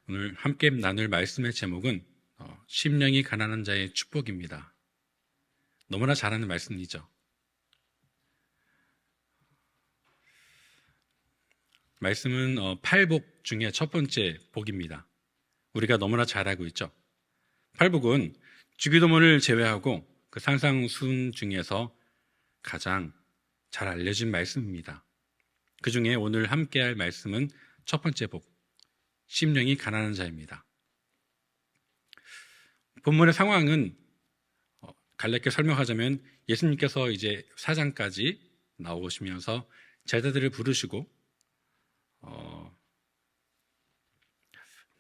오늘 함께 나눌 말씀의 제목은 심령이 가난한 자의 축복입니다. 너무나 잘 아는 말씀이죠. 말씀은 팔복 중에 첫 번째 복입니다. 우리가 너무나 잘 알고 있죠. 팔복은 주기도문을 제외하고 그 산상순 중에서 가장 잘 알려진 말씀입니다. 그 중에 오늘 함께 할 말씀은 첫 번째 복, 심령이 가난한 자입니다. 본문의 상황은 간략히 설명하자면 예수님께서 이제 4장까지 나오시면서 제자들을 부르시고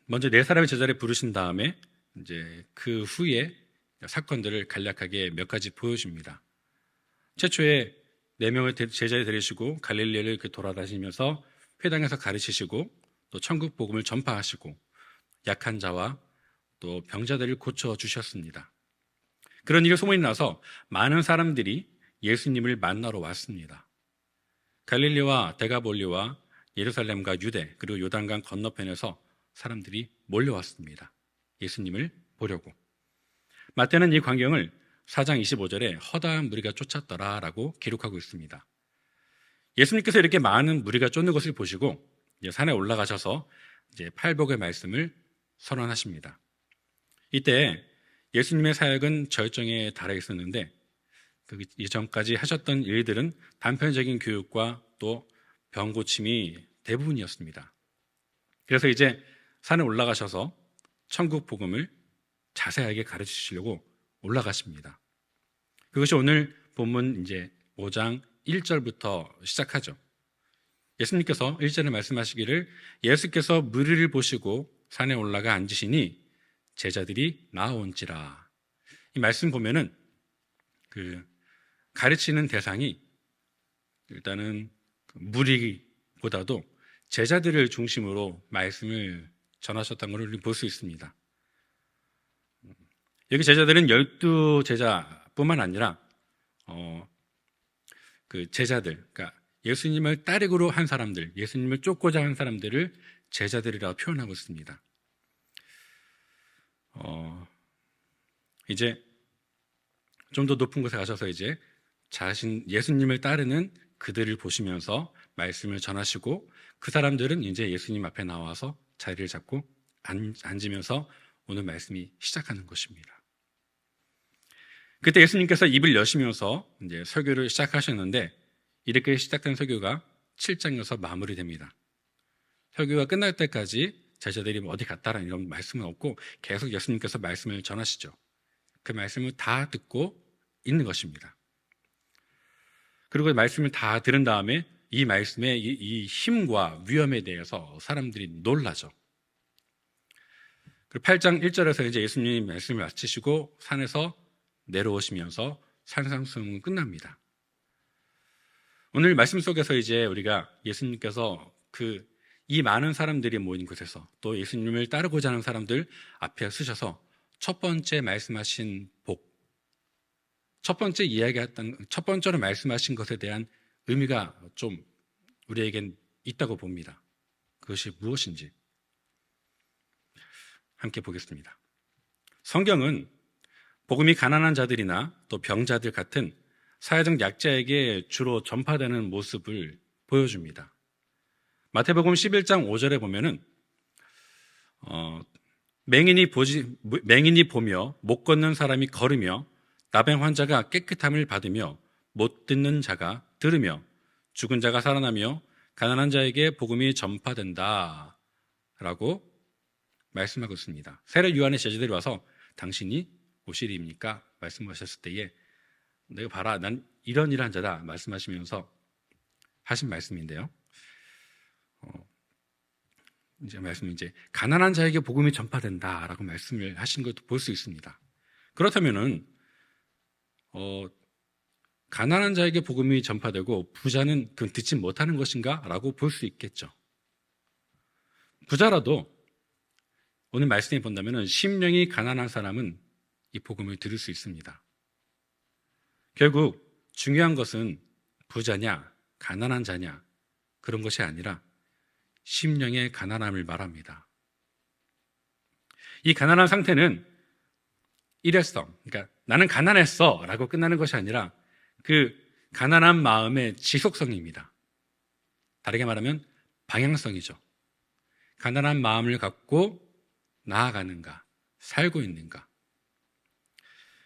먼저 네 사람의 제자를 부르신 다음에 이제 그 후에 사건들을 간략하게 몇 가지 보여줍니다. 최초에 4명의 제자를 데리시고 갈릴리를 돌아다니면서 회당에서 가르치시고 또 천국 복음을 전파하시고 약한 자와 또 병자들을 고쳐주셨습니다. 그런 일이 소문이 나서 많은 사람들이 예수님을 만나러 왔습니다. 갈릴리와 데가볼리와 예루살렘과 유대 그리고 요단강 건너편에서 사람들이 몰려왔습니다. 예수님을 보려고. 마태는 이 광경을 4장 25절에 허다한 무리가 쫓았더라라고 기록하고 있습니다. 예수님께서 이렇게 많은 무리가 쫓는 것을 보시고 이제 산에 올라가셔서 이제 팔복의 말씀을 선언하십니다. 이때 예수님의 사역은 절정에 달해 있었는데 그 이전까지 하셨던 일들은 단편적인 교육과 또 병 고침이 대부분이었습니다. 그래서 이제 산에 올라가셔서 천국 복음을 자세하게 가르치시려고 올라가십니다. 그것이 오늘 본문 이제 5장 1절부터 시작하죠. 예수님께서 1절에 말씀하시기를 예수께서 무리를 보시고 산에 올라가 앉으시니 제자들이 나아온지라. 이 말씀 보면은 그 가르치는 대상이 일단은 무리보다도 제자들을 중심으로 말씀을 전하셨다는 것을 볼 수 있습니다. 여기 제자들은 12제자뿐만 아니라 그 제자들, 그러니까 예수님을 따르기로 한 사람들, 예수님을 쫓고자 한 사람들을 제자들이라고 표현하고 있습니다. 이제 좀 더 높은 곳에 가셔서 이제 예수님을 따르는 그들을 보시면서 말씀을 전하시고 그 사람들은 이제 예수님 앞에 나와서 자리를 잡고 앉으면서 오늘 말씀이 시작하는 것입니다. 그때 예수님께서 입을 여시면서 이제 설교를 시작하셨는데 이렇게 시작된 설교가 7장에서 마무리됩니다. 설교가 끝날 때까지 제자들이 어디 갔다라는 이런 말씀은 없고 계속 예수님께서 말씀을 전하시죠. 그 말씀을 다 듣고 있는 것입니다. 그리고 말씀을 다 들은 다음에 이 말씀의 이 힘과 위험에 대해서 사람들이 놀라죠. 그리고 8장 1절에서 이제 예수님이 말씀을 마치시고 산에서 내려오시면서 산상수훈은 끝납니다. 오늘 말씀 속에서 이제 우리가 예수님께서 이 많은 사람들이 모인 곳에서 또 예수님을 따르고자 하는 사람들 앞에 서셔서 첫 번째 말씀하신 복, 첫 번째로 말씀하신 것에 대한 의미가 좀 우리에겐 있다고 봅니다. 그것이 무엇인지 함께 보겠습니다. 성경은 복음이 가난한 자들이나 또 병자들 같은 사회적 약자에게 주로 전파되는 모습을 보여줍니다. 마태복음 11장 5절에 보면은 맹인이 보며 못 걷는 사람이 걸으며 나병 환자가 깨끗함을 받으며 못 듣는 자가 들으며 죽은 자가 살아나며 가난한 자에게 복음이 전파된다 라고 말씀하고 있습니다. 세례 요한의 제자들이 와서 당신이 오시리입니까? 말씀하셨을 때에 내가 봐라 난 이런 자다 말씀하시면서 하신 말씀인데요. 이제 가난한 자에게 복음이 전파된다라고 말씀을 하신 것도 볼 수 있습니다. 그렇다면은 가난한 자에게 복음이 전파되고 부자는 그건 듣지 못하는 것인가라고 볼 수 있겠죠. 부자라도 오늘 말씀에 본다면은 심령이 가난한 사람은 이 복음을 들을 수 있습니다. 결국 중요한 것은 부자냐 가난한 자냐 그런 것이 아니라 심령의 가난함을 말합니다. 이 가난한 상태는 일회성, 그러니까 나는 가난했어 라고 끝나는 것이 아니라 그 가난한 마음의 지속성입니다. 다르게 말하면 방향성이죠. 가난한 마음을 갖고 나아가는가, 살고 있는가.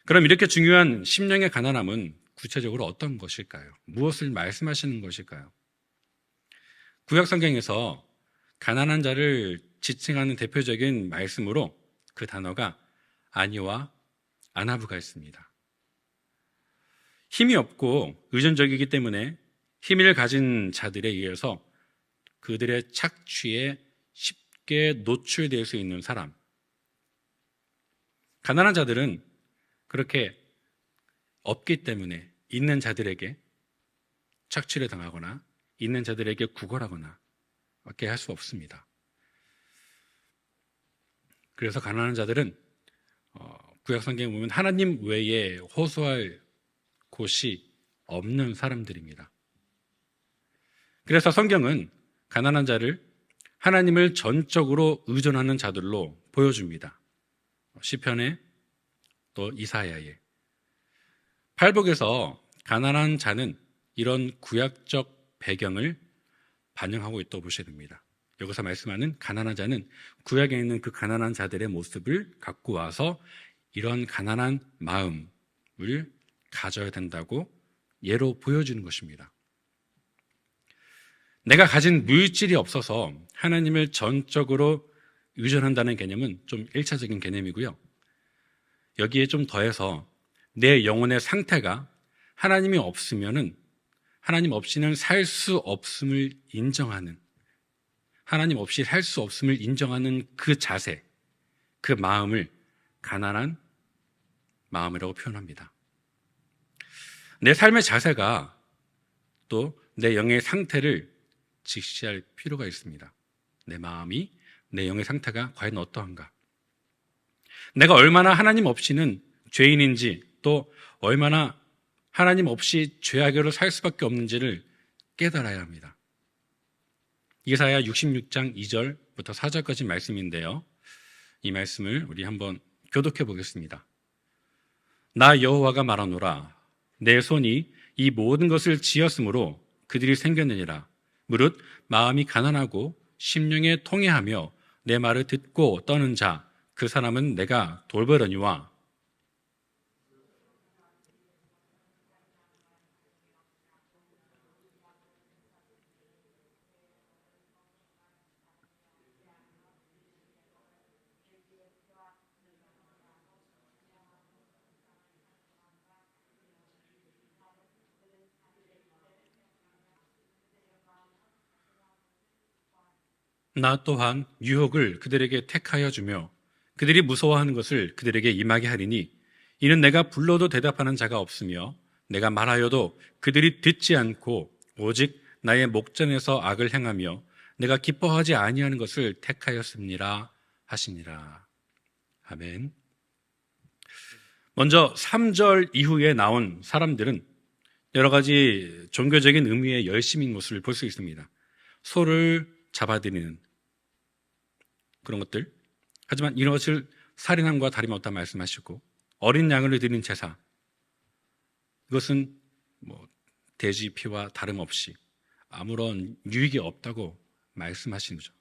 그럼 이렇게 중요한 심령의 가난함은 구체적으로 어떤 것일까요? 무엇을 말씀하시는 것일까요? 구약 성경에서 가난한 자를 지칭하는 대표적인 말씀으로 그 단어가 아니와 아나부가 있습니다. 힘이 없고 의존적이기 때문에 힘을 가진 자들에 의해서 그들의 착취에 쉽게 노출될 수 있는 사람. 가난한 자들은 그렇게 없기 때문에 있는 자들에게 착취를 당하거나 있는 자들에게 구걸하거나 그렇게 할 수 없습니다. 그래서 가난한 자들은 구약 성경에 보면 하나님 외에 호소할 곳이 없는 사람들입니다. 그래서 성경은 가난한 자를 하나님을 전적으로 의존하는 자들로 보여줍니다. 시편에 또 이사야에. 팔복에서 가난한 자는 이런 구약적 배경을 반영하고 있다고 보셔야 됩니다. 여기서 말씀하는 가난한 자는 구약에 있는 그 가난한 자들의 모습을 갖고 와서 이런 가난한 마음을 가져야 된다고 예로 보여주는 것입니다. 내가 가진 물질이 없어서 하나님을 전적으로 의존한다는 개념은 좀 1차적인 개념이고요. 여기에 좀 더해서 내 영혼의 상태가 하나님이 없으면은 하나님 없이는 살 수 없음을 인정하는, 하나님 없이 살 수 없음을 인정하는 그 자세, 그 마음을 가난한 마음이라고 표현합니다. 내 삶의 자세가 또 내 영의 상태를 직시할 필요가 있습니다. 내 마음이, 내 영의 상태가 과연 어떠한가? 내가 얼마나 하나님 없이는 죄인인지, 또 얼마나 하나님 없이 죄악으로 살 수밖에 없는지를 깨달아야 합니다. 이사야 66장 2절부터 4절까지 말씀인데요. 이 말씀을 우리 한번 교독해 보겠습니다. 나 여호와가 말하노라. 내 손이 이 모든 것을 지었으므로 그들이 생겼느니라. 무릇 마음이 가난하고 심령에 통회하며 내 말을 듣고 떠는 자, 그 사람은 내가 돌보려니와. 나 또한 유혹을 그들에게 택하여 주며 그들이 무서워하는 것을 그들에게 임하게 하리니 이는 내가 불러도 대답하는 자가 없으며 내가 말하여도 그들이 듣지 않고 오직 나의 목전에서 악을 행하며 내가 기뻐하지 아니하는 것을 택하였습니다 하시니라. 아멘. 먼저 3절 이후에 나온 사람들은 여러 가지 종교적인 의미의 열심인 모습을 볼 수 있습니다. 소를 잡아들이는 그런 것들. 하지만 이런 것을 살인함과 다름없다 말씀하시고, 어린 양을 드리는 제사, 이것은 돼지 피와 다름없이 아무런 유익이 없다고 말씀하시는 거죠.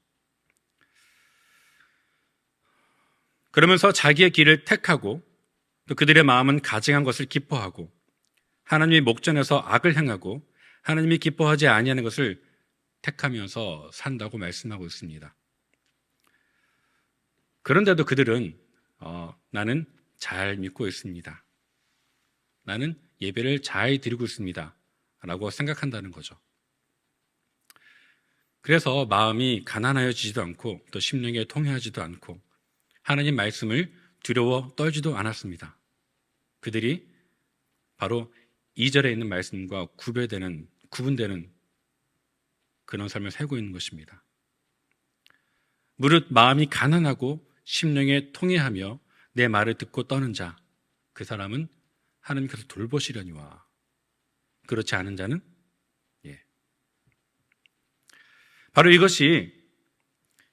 그러면서 자기의 길을 택하고 또 그들의 마음은 가증한 것을 기뻐하고 하나님의 목전에서 악을 행하고 하나님이 기뻐하지 아니하는 것을 택하면서 산다고 말씀하고 있습니다. 그런데도 그들은 나는 잘 믿고 있습니다. 나는 예배를 잘 드리고 있습니다. 라고 생각한다는 거죠. 그래서 마음이 가난하여지지도 않고 또 심령에 통회하지도 않고 하나님 말씀을 두려워 떨지도 않았습니다. 그들이 바로 2절에 있는 말씀과 구분되는 그런 삶을 살고 있는 것입니다. 무릇 마음이 가난하고 심령에 통회하며 내 말을 듣고 떠는 자, 그 사람은 하나님께서 돌보시려니와. 그렇지 않은 자는 바로 이것이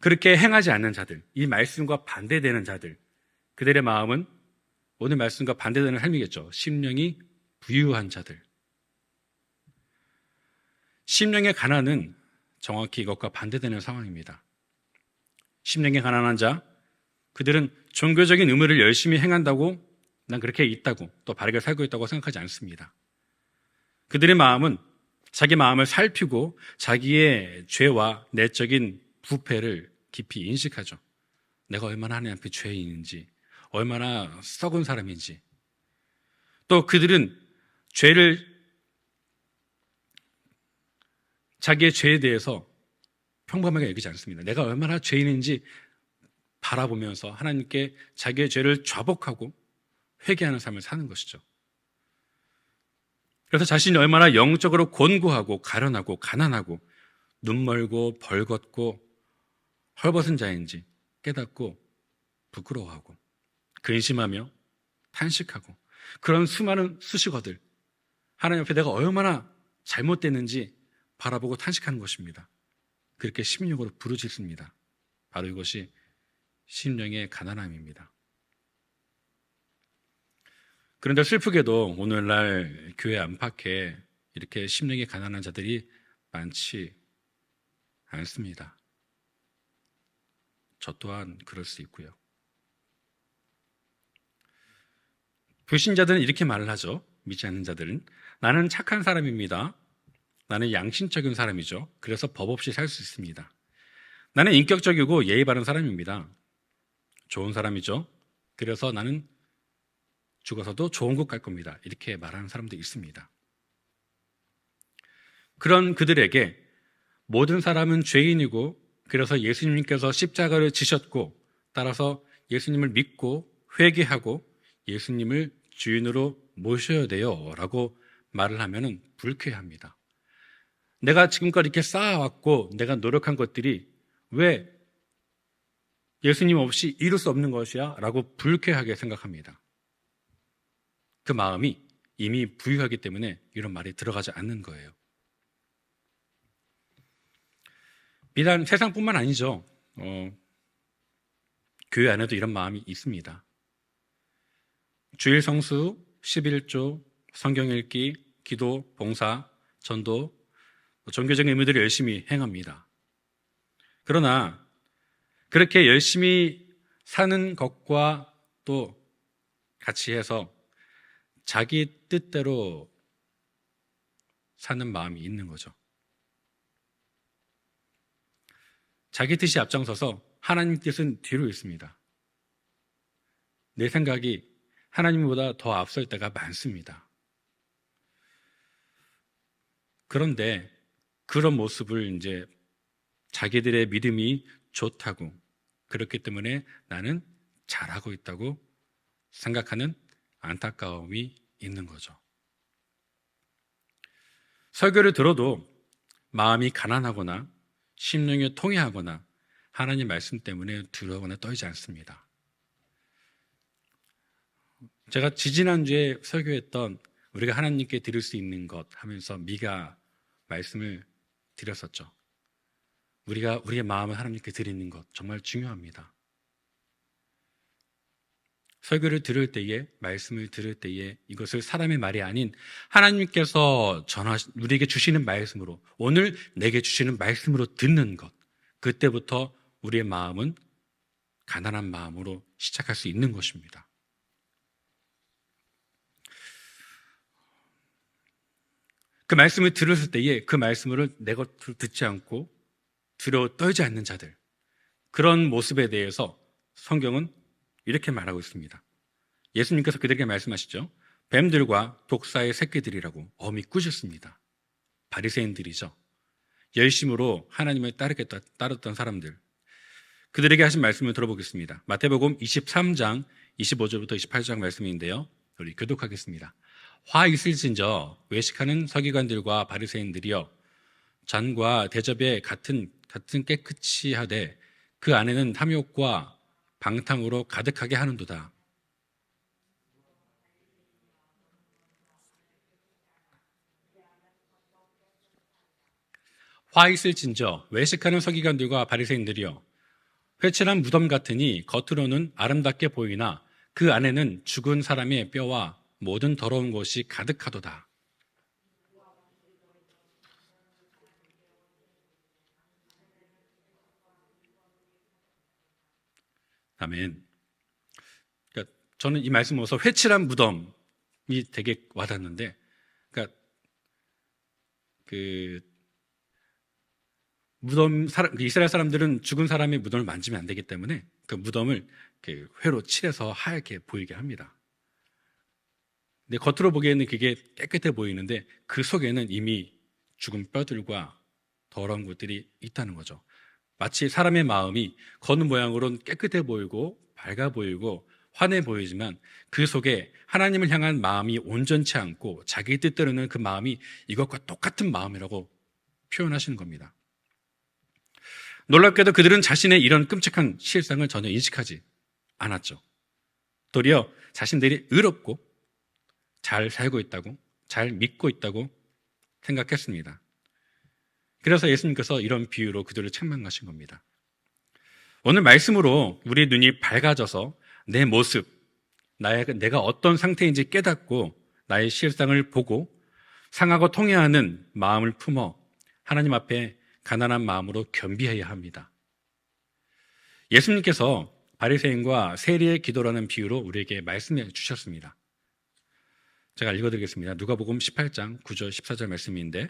그렇게 행하지 않는 자들, 이 말씀과 반대되는 자들, 그들의 마음은 오늘 말씀과 반대되는 삶이겠죠. 심령이 부유한 자들. 심령의 가난은 정확히 이것과 반대되는 상황입니다. 심령이 가난한 자, 그들은 종교적인 의무를 열심히 행한다고 난 그렇게 있다고 또 바르게 살고 있다고 생각하지 않습니다. 그들의 마음은 자기 마음을 살피고 자기의 죄와 내적인 부패를 깊이 인식하죠. 내가 얼마나 하나님 앞에 죄인인지, 얼마나 썩은 사람인지. 또 그들은 자기의 죄에 대해서 평범하게 여기지 않습니다. 내가 얼마나 죄인인지 바라보면서 하나님께 자기의 죄를 자복하고 회개하는 삶을 사는 것이죠. 그래서 자신이 얼마나 영적으로 곤고하고 가련하고 가난하고 눈멀고 벌겋고 헐벗은 자인지 깨닫고 부끄러워하고 근심하며 탄식하고 그런 수많은 수식어들, 하나님 앞에 내가 얼마나 잘못됐는지 바라보고 탄식하는 것입니다. 그렇게 심령으로 부르짖습니다. 바로 이것이 심령의 가난함입니다. 그런데 슬프게도 오늘날 교회 안팎에 이렇게 심령이 가난한 자들이 많지 않습니다. 저 또한 그럴 수 있고요. 불신자들은 이렇게 말을 하죠. 믿지 않는 자들은 나는 착한 사람입니다. 나는 양심적인 사람이죠. 그래서 법 없이 살 수 있습니다. 나는 인격적이고 예의 바른 사람입니다. 좋은 사람이죠. 그래서 나는 죽어서도 좋은 곳 갈 겁니다. 이렇게 말하는 사람도 있습니다. 그런 그들에게 모든 사람은 죄인이고 그래서 예수님께서 십자가를 지셨고 따라서 예수님을 믿고 회개하고 예수님을 주인으로 모셔야 돼요 라고 말을 하면 불쾌합니다. 내가 지금까지 이렇게 쌓아왔고 내가 노력한 것들이 왜 예수님 없이 이룰 수 없는 것이야? 라고 불쾌하게 생각합니다. 그 마음이 이미 부유하기 때문에 이런 말이 들어가지 않는 거예요. 비단 세상뿐만 아니죠. 교회 안에도 이런 마음이 있습니다. 주일 성수, 11조, 성경 읽기, 기도, 봉사, 전도, 종교적인 의무들을 열심히 행합니다. 그러나 그렇게 열심히 사는 것과 또 같이 해서 자기 뜻대로 사는 마음이 있는 거죠. 자기 뜻이 앞장서서 하나님 뜻은 뒤로 있습니다. 내 생각이 하나님보다 더 앞설 때가 많습니다. 그런데 그런 모습을 이제 자기들의 믿음이 좋다고 그렇기 때문에 나는 잘하고 있다고 생각하는 안타까움이 있는 거죠. 설교를 들어도 마음이 가난하거나 심령이 통해하거나 하나님 말씀 때문에 두려워하거나 떨지 않습니다. 제가 지지난주에 설교했던 우리가 하나님께 드릴 수 있는 것 하면서 미가 말씀을 드렸었죠. 우리가 우리의 마음을 하나님께 드리는 것 정말 중요합니다. 설교를 들을 때에, 말씀을 들을 때에 이것을 사람의 말이 아닌 하나님께서 우리에게 주시는 말씀으로, 오늘 내게 주시는 말씀으로 듣는 것, 그때부터 우리의 마음은 가난한 마음으로 시작할 수 있는 것입니다. 그 말씀을 들었을 때에 그 말씀을 내 것을 듣지 않고 두려워 떨지 않는 자들, 그런 모습에 대해서 성경은 이렇게 말하고 있습니다. 예수님께서 그들에게 말씀하시죠. 뱀들과 독사의 새끼들이라고 엄히 꾸짖습니다. 바리새인들이죠. 열심으로 하나님을 따르던 사람들, 그들에게 하신 말씀을 들어보겠습니다. 마태복음 23장 25절부터 28장 말씀인데요, 우리 교독하겠습니다. 화 있을진저 외식하는 서기관들과 바리새인들이여, 잔과 대접에 같은 깨끗이 하되 그 안에는 탐욕과 방탕으로 가득하게 하는도다. 화 있을진저 외식하는 서기관들과 바리새인들이여, 회칠한 무덤 같으니 겉으로는 아름답게 보이나 그 안에는 죽은 사람의 뼈와 모든 더러운 것이 가득하도다. 아멘. 그러니까 저는 이 말씀 보면서 회칠한 무덤이 되게 와닿는데, 그러니까 그 이스라엘 사람들은 죽은 사람의 무덤을 만지면 안 되기 때문에 그 무덤을 회로 칠해서 하얗게 보이게 합니다. 근데 겉으로 보기에는 그게 깨끗해 보이는데 그 속에는 이미 죽은 뼈들과 더러운 것들이 있다는 거죠. 마치 사람의 마음이 겉은 모양으로는 깨끗해 보이고 밝아 보이고 환해 보이지만 그 속에 하나님을 향한 마음이 온전치 않고 자기 뜻대로는 그 마음이 이것과 똑같은 마음이라고 표현하시는 겁니다. 놀랍게도 그들은 자신의 이런 끔찍한 실상을 전혀 인식하지 않았죠. 도리어 자신들이 의롭고 잘 살고 있다고, 잘 믿고 있다고 생각했습니다. 그래서 예수님께서 이런 비유로 그들을 책망하신 겁니다. 오늘 말씀으로 우리 눈이 밝아져서 내 모습, 내가 어떤 상태인지 깨닫고 나의 실상을 보고 상하고 통회하는 마음을 품어 하나님 앞에 가난한 마음으로 겸비해야 합니다. 예수님께서 바리새인과 세리의 기도라는 비유로 우리에게 말씀해 주셨습니다. 제가 읽어드리겠습니다. 누가복음 18장 9절 14절 말씀인데,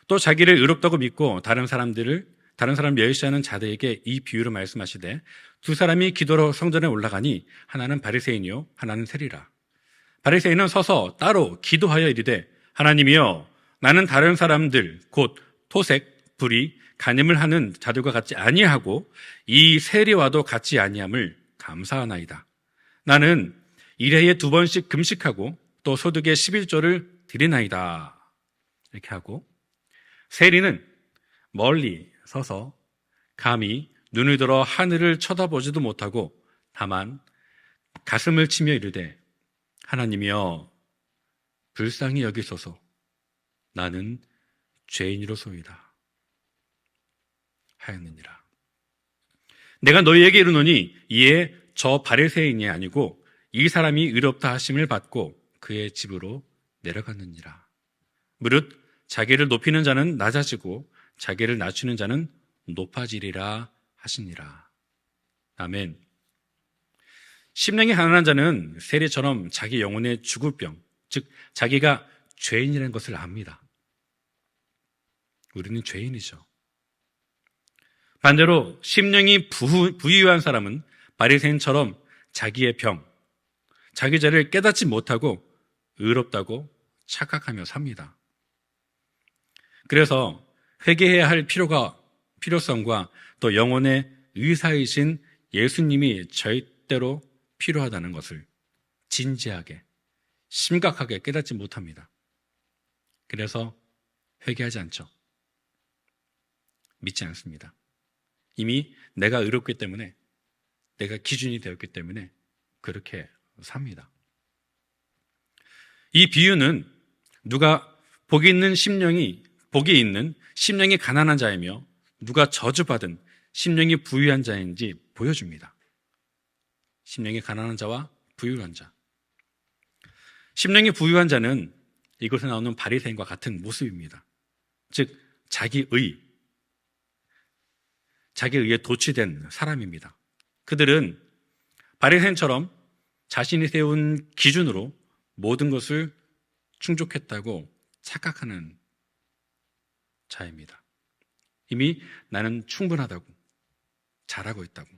또 자기를 의롭다고 믿고 다른 사람 멸시하는 자들에게 이 비유로 말씀하시되, 두 사람이 기도로 성전에 올라가니 하나는 바리새인이요 하나는 세리라. 바리새인은 서서 따로 기도하여 이르되, 하나님이여, 나는 다른 사람들 곧 토색, 불의, 간음을 하는 자들과 같지 아니하고 이 세리와도 같지 아니함을 감사하나이다. 나는 일해에 2번씩 금식하고 또 소득의 11조를 드리나이다. 이렇게 하고, 세리는 멀리 서서 감히 눈을 들어 하늘을 쳐다보지도 못하고 다만 가슴을 치며 이르되, 하나님이여, 불쌍히 여기소서. 나는 죄인이로소이다. 하였느니라. 내가 너희에게 이르노니 이에 저 바리새인이 아니고 이 사람이 의롭다 하심을 받고 그의 집으로 내려갔느니라. 무릇 자기를 높이는 자는 낮아지고 자기를 낮추는 자는 높아지리라 하시니라. 아멘. 심령이 가난한 자는 세리처럼 자기 영혼의 죽을 병, 즉 자기가 죄인이라는 것을 압니다. 우리는 죄인이죠. 반대로 심령이 부유한 사람은 바리새인처럼 자기의 병, 자기 죄를 깨닫지 못하고 의롭다고 착각하며 삽니다. 그래서 회개해야 할 필요성과 또 영혼의 의사이신 예수님이 절대로 필요하다는 것을 진지하게, 심각하게 깨닫지 못합니다. 그래서 회개하지 않죠. 믿지 않습니다. 이미 내가 의롭기 때문에, 내가 기준이 되었기 때문에 그렇게 삽니다. 이 비유는 누가 복이 있는 심령이 가난한 자이며 누가 저주받은 심령이 부유한 자인지 보여줍니다. 심령이 가난한 자와 부유한 자. 심령이 부유한 자는 이곳에 나오는 바리새인과 같은 모습입니다. 즉 자기의에 도취된 사람입니다. 그들은 바리새인처럼 자신이 세운 기준으로 모든 것을 충족했다고 착각하는 자입니다. 이미 나는 충분하다고, 잘하고 있다고,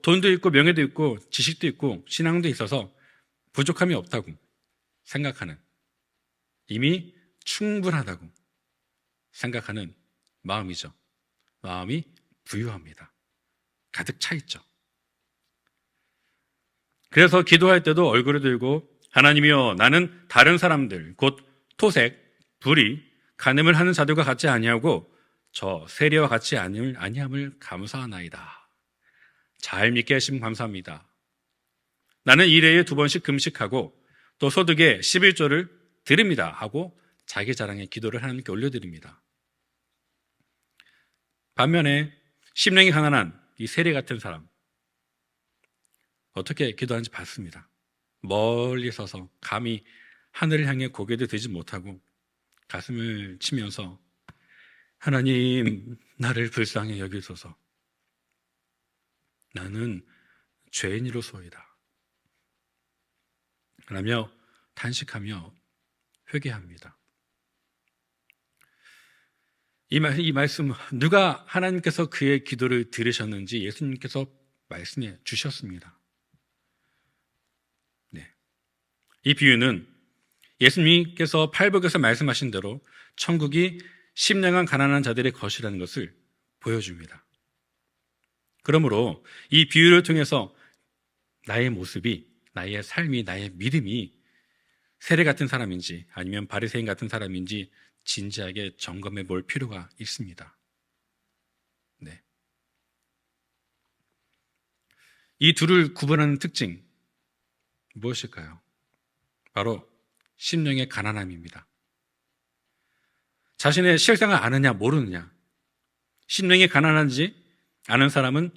돈도 있고 명예도 있고 지식도 있고 신앙도 있어서 부족함이 없다고 생각하는, 이미 충분하다고 생각하는 마음이죠. 마음이 부유합니다. 가득 차 있죠. 그래서 기도할 때도 얼굴을 들고, 하나님이여, 나는 다른 사람들 곧 토색, 불의, 간음을 하는 자들과 같지 아니하고 저 세리와 같이 아니함을 감사하나이다. 잘 믿게 하시면 감사합니다. 나는 일회에 2번씩 금식하고 또 소득의 11조를 드립니다 하고 자기 자랑의 기도를 하나님께 올려드립니다. 반면에 심령이 가난한 이 세리 같은 사람, 어떻게 기도하는지 봤습니다. 멀리 서서 감히 하늘을 향해 고개도 들지 못하고 가슴을 치면서 하나님, 나를 불쌍히 여기소서. 나는 죄인이로소이다 라며 탄식하며 회개합니다. 이 말씀, 누가 하나님께서 그의 기도를 들으셨는지 예수님께서 말씀해 주셨습니다. 네. 이 비유는 예수님께서 팔복에서 말씀하신 대로 천국이 심령한 가난한 자들의 것이라는 것을 보여줍니다. 그러므로 이 비유를 통해서 나의 모습이, 나의 삶이, 나의 믿음이 세례 같은 사람인지 아니면 바리새인 같은 사람인지 진지하게 점검해 볼 필요가 있습니다. 네. 이 둘을 구분하는 특징 무엇일까요? 바로 심령의 가난함입니다. 자신의 실상을 아느냐 모르느냐, 심령이 가난한지 아는 사람은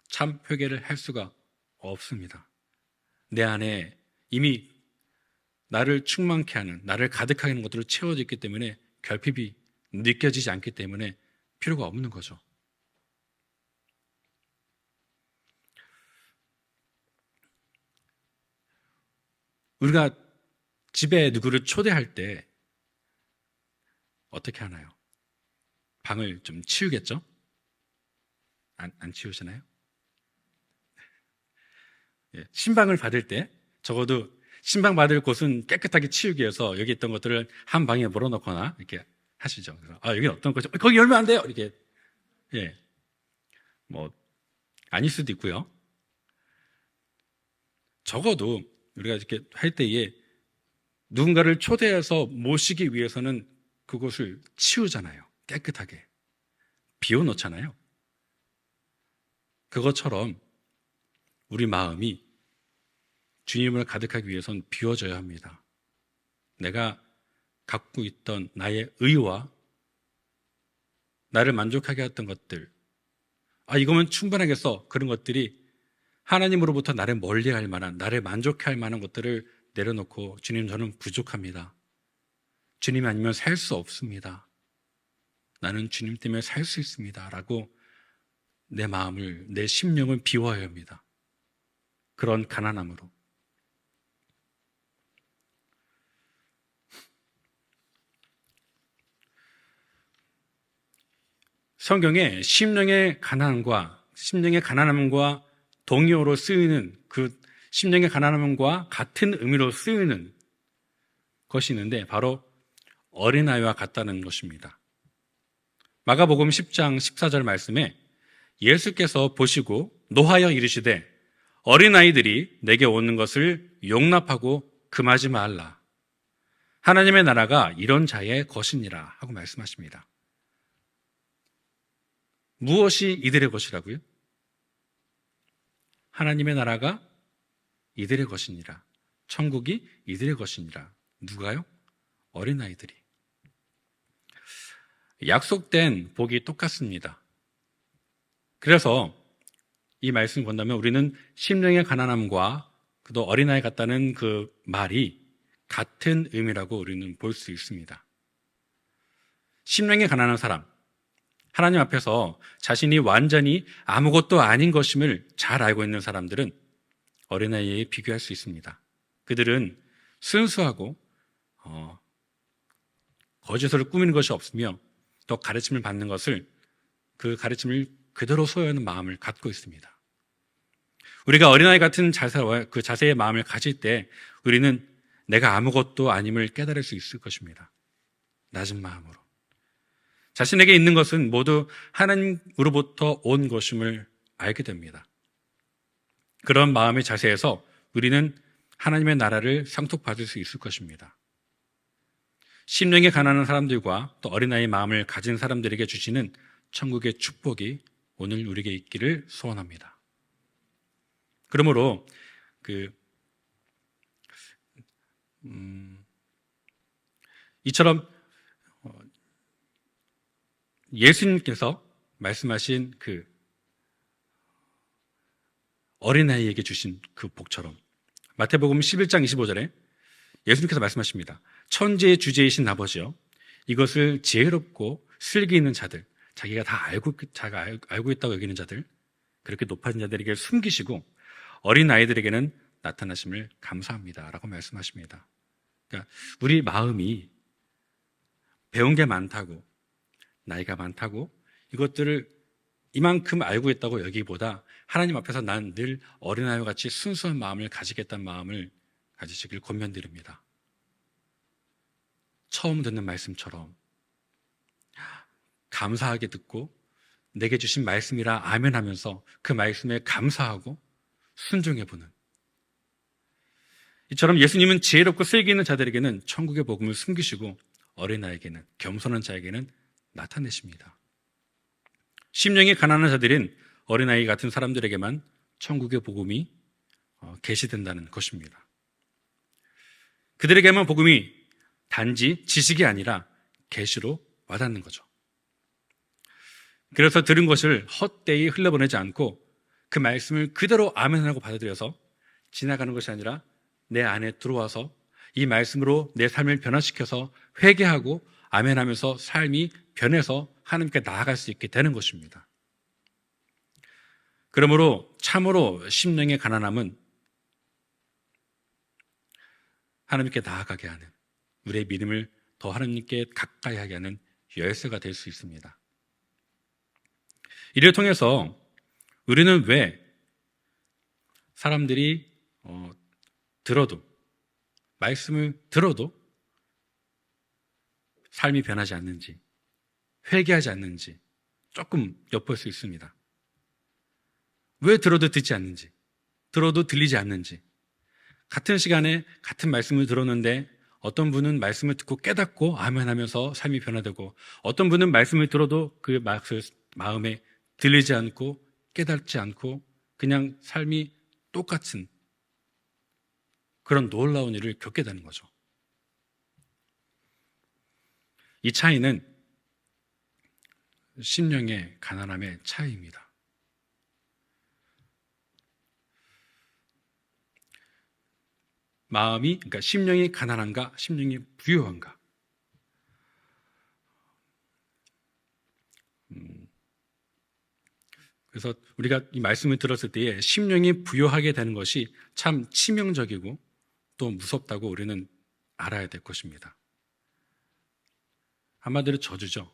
참 회개를 할 수가 없습니다. 내 안에 이미 나를 충만케 하는, 나를 가득하게 하는 것들을 채워져 있기 때문에 결핍이 느껴지지 않기 때문에 필요가 없는 거죠. 우리가 집에 누구를 초대할 때 어떻게 하나요? 방을 좀 치우겠죠? 안 치우시나요? 예, 신방을 받을 때 적어도 신방 받을 곳은 깨끗하게 치우기 위해서 여기 있던 것들을 한 방에 몰아넣거나 이렇게 하시죠. 그래서 여기 어떤 거죠? 거기 열면 안 돼요. 이렇게. 예. 뭐 아닐 수도 있고요. 적어도 우리가 이렇게 할 때에 누군가를 초대해서 모시기 위해서는 그곳을 치우잖아요. 깨끗하게. 비워놓잖아요. 그것처럼 우리 마음이 주님을 가득하기 위해서는 비워져야 합니다. 내가 갖고 있던 나의 의와 나를 만족하게 했던 것들, 이거면 충분하겠어. 그런 것들이 하나님으로부터 나를 멀리할 만한, 나를 만족해 할 만한 것들을 내려놓고, 주님, 저는 부족합니다. 주님 아니면 살 수 없습니다. 나는 주님 때문에 살 수 있습니다. 라고 내 마음을, 내 심령을 비워야 합니다. 그런 가난함으로. 성경에 심령의 가난함과 동의어로 쓰이는 그 심령의 가난함과 같은 의미로 쓰이는 것이 있는데 바로 어린아이와 같다는 것입니다. 마가복음 10장 14절 말씀에 예수께서 보시고 노하여 이르시되 어린아이들이 내게 오는 것을 용납하고 금하지 말라. 하나님의 나라가 이런 자의 것이니라 하고 말씀하십니다. 무엇이 이들의 것이라고요? 하나님의 나라가 이들의 것이니라. 천국이 이들의 것이니라. 누가요? 어린아이들이. 약속된 복이 똑같습니다. 그래서 이 말씀 본다면 우리는 심령의 가난함과 또 어린아이 같다는 그 말이 같은 의미라고 우리는 볼 수 있습니다. 심령의 가난한 사람, 하나님 앞에서 자신이 완전히 아무것도 아닌 것임을 잘 알고 있는 사람들은 어린아이에 비교할 수 있습니다. 그들은 순수하고 거짓으로 꾸미는 것이 없으며 또 가르침을 받는 것을, 그 가르침을 그대로 소유하는 마음을 갖고 있습니다. 우리가 어린아이 같은 자세와 그 자세의 마음을 가질 때 우리는 내가 아무것도 아님을 깨달을 수 있을 것입니다. 낮은 마음으로. 자신에게 있는 것은 모두 하나님으로부터 온 것임을 알게 됩니다. 그런 마음의 자세에서 우리는 하나님의 나라를 상속받을 수 있을 것입니다. 심령에 가난한 사람들과 또 어린아이의 마음을 가진 사람들에게 주시는 천국의 축복이 오늘 우리에게 있기를 소원합니다. 그러므로 이처럼 예수님께서 말씀하신 그 어린아이에게 주신 그 복처럼 마태복음 11장 25절에 예수님께서 말씀하십니다. 천지의 주제이신 아버지여, 이것을 지혜롭고 슬기 있는 자들, 자기가 다 알고 있다고 여기는 자들, 그렇게 높아진 자들에게 숨기시고 어린아이들에게는 나타나심을 감사합니다 라고 말씀하십니다. 그러니까 우리 마음이 배운 게 많다고, 나이가 많다고 이것들을 이만큼 알고 있다고 여기보다 하나님 앞에서 난 늘 어린아이와 같이 순수한 마음을 가지겠다는 마음을 가지시길 권면드립니다. 처음 듣는 말씀처럼 감사하게 듣고 내게 주신 말씀이라 아멘 하면서 그 말씀에 감사하고 순종해 보는, 이처럼 예수님은 지혜롭고 슬기 있는 자들에게는 천국의 복음을 숨기시고 어린아이에게는, 겸손한 자에게는 나타내십니다. 심령이 가난한 자들인 어린아이 같은 사람들에게만 천국의 복음이 계시된다는 것입니다. 그들에게만 복음이 단지 지식이 아니라 계시로 와닿는 거죠. 그래서 들은 것을 헛되이 흘려보내지 않고 그 말씀을 그대로 아멘하고 받아들여서 지나가는 것이 아니라 내 안에 들어와서 이 말씀으로 내 삶을 변화시켜서 회개하고 아멘하면서 삶이 변해서 하나님께 나아갈 수 있게 되는 것입니다. 그러므로 참으로 심령의 가난함은 하나님께 나아가게 하는, 우리의 믿음을 더 하나님께 가까이 하게 하는 열쇠가 될 수 있습니다. 이를 통해서 우리는 왜 사람들이 말씀을 들어도 삶이 변하지 않는지, 회개하지 않는지 조금 엿볼 수 있습니다. 왜 들어도 듣지 않는지, 들어도 들리지 않는지, 같은 시간에 같은 말씀을 들었는데 어떤 분은 말씀을 듣고 깨닫고 아멘하면서 삶이 변화되고, 어떤 분은 말씀을 들어도 그 마음에 들리지 않고 깨닫지 않고 그냥 삶이 똑같은 그런 놀라운 일을 겪게 되는 거죠. 이 차이는 심령의 가난함의 차이입니다. 마음이, 그러니까 심령이 가난한가, 심령이 부유한가. 그래서 우리가 이 말씀을 들었을 때에 심령이 부유하게 되는 것이 참 치명적이고 또 무섭다고 우리는 알아야 될 것입니다. 한마디로 저주죠.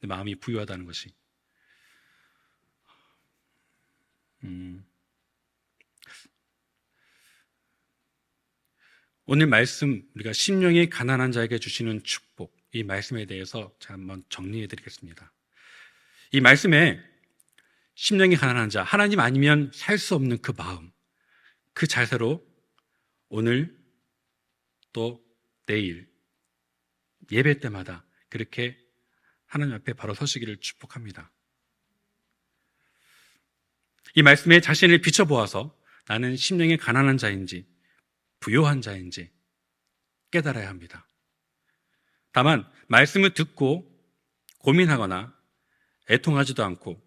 마음이 부유하다는 것이. 오늘 말씀, 우리가 심령이 가난한 자에게 주시는 축복, 이 말씀에 대해서 제가 한번 정리해 드리겠습니다. 이 말씀에 심령이 가난한 자, 하나님 아니면 살 수 없는 그 마음, 그 자세로 오늘 또 내일 예배 때마다 그렇게 하나님 앞에 바로 서시기를 축복합니다. 이 말씀에 자신을 비춰보아서 나는 심령이 가난한 자인지 부요한 자인지 깨달아야 합니다. 다만 말씀을 듣고 고민하거나 애통하지도 않고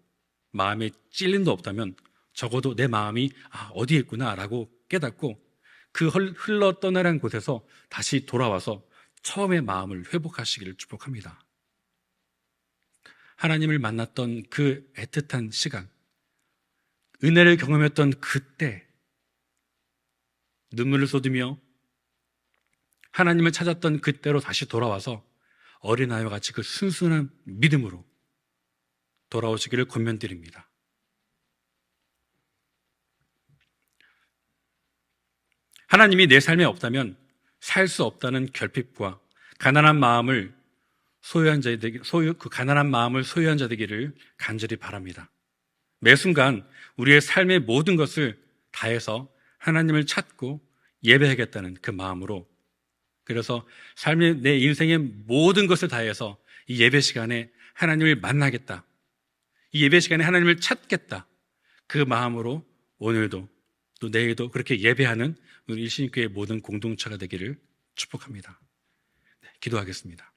마음에 찔림도 없다면 적어도 내 마음이 어디에 있구나 라고 깨닫고 그 흘러 떠나간 곳에서 다시 돌아와서 처음의 마음을 회복하시기를 축복합니다. 하나님을 만났던 그 애틋한 시간, 은혜를 경험했던 그때 눈물을 쏟으며 하나님을 찾았던 그때로 다시 돌아와서 어린아이와 같이 그 순수한 믿음으로 돌아오시기를 권면드립니다. 하나님이 내 삶에 없다면 살 수 없다는 결핍과 가난한 마음을 그 가난한 마음을 소유한 자 되기를 간절히 바랍니다. 매 순간 우리의 삶의 모든 것을 다해서 하나님을 찾고 예배하겠다는 그 마음으로, 그래서 삶의 내 인생의 모든 것을 다해서 이 예배 시간에 하나님을 만나겠다, 이 예배 시간에 하나님을 찾겠다, 그 마음으로 오늘도 또 내일도 그렇게 예배하는 우리 일신교회 모든 공동체가 되기를 축복합니다. 기도하겠습니다.